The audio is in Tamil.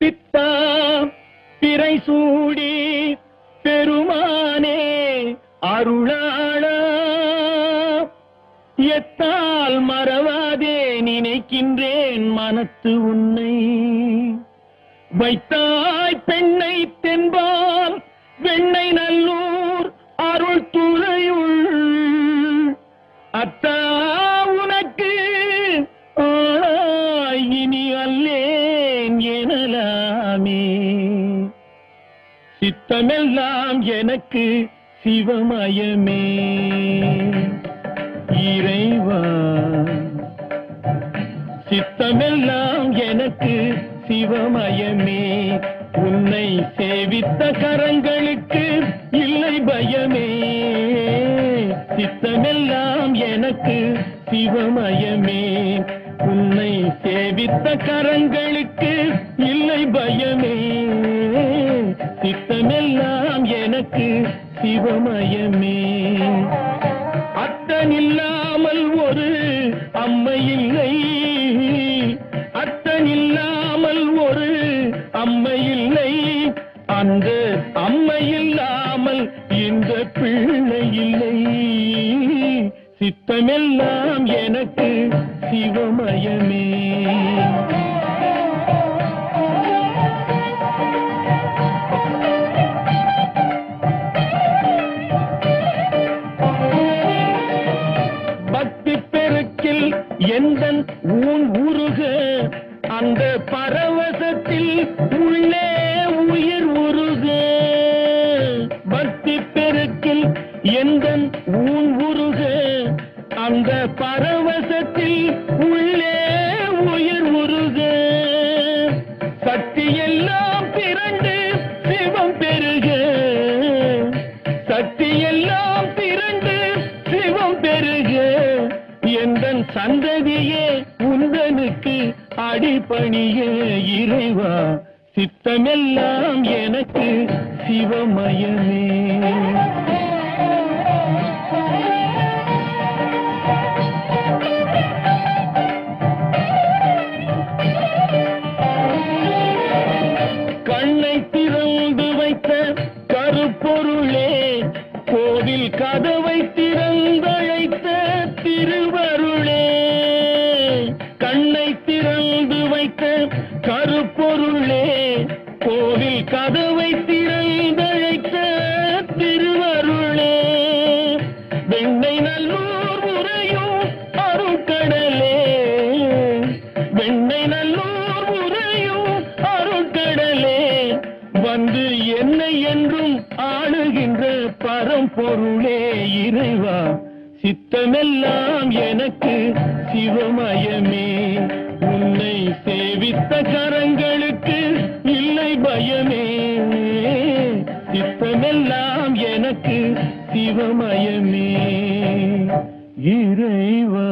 பித்தா பிறை சூடி பெருமானே அருளாளா எத்தால் மறவாதே நினைக்கின்றேன் மனத்து உன்னை வைத்தாய் பெண்ணை தென்பால் வெண்ணை நல்லூர் அருள் துணையுள் அத்தா உனக்கு இனி அல்லேன் எனலாமே சித்தமெல்லாம் எனக்கு சிவமயமே இறைவா சித்தமெல்லாம் எனக்கு சிவமயமே உன்னை சேவித்த கரங்களுக்கு இல்லை பயமே சித்தமெல்லாம் எனக்கு சிவமயமே உன்னை சேவித்த கரங்களுக்கு இல்லை பயமே சித்தமெல்லாம் எனக்கு சிவமயமே அத்தனில்லாமல் ஒரு அம்மை இல்லை அத்தனில்லாமல் ஒரு அம்மை இல்லை அந்த அம்மை இல்லாமல் இந்த பிள்ளை இல்லை சித்தமெல்லாம் எனக்கு சிவமயமே பக்தி பெருக்கில் எந்தன் ஊன் உருக அந்த பரவசத்தில் உள்ளே உயிர் உருக பக்தி பெருக்கில் எந்தன் ஊன் உருக அந்த பரவசத்தில் உள்ளே உயிர் உருக சக்தி எல்லாம் திரண்டு சிவம் பெருக சக்தி எல்லாம் திரண்டு சிவம் பெருக எந்தன் சந்ததியே உந்தனுக்கு அடிபணிய இறைவா சித்தமெல்லாம் எனக்கு சிவமயமே கண்ணை திறந்து வைத்த கருப்பொருளே கோவில் கதவை திறந்தழைத்த திருவருளே கண்ணை திறந்து வைத்த கருப்பொருளே கோவில் கதவை திறந்தழைத்த திருவருளே வெண்ணை நல்லூர் உரையும் அருட்கடலே வெண்ணை நல்லூர் உரையும் அருட்கடலே வந்து என்னை என்றும் ஆளுகின்ற பரம்பொருளே இறைவா சித்தமெல்லாம் எனக்கு சிவமயமே உன்னை சேவித்த கரங்களுக்கு இல்லை பயமே சித்தமெல்லாம் எனக்கு சிவமயமே இறைவா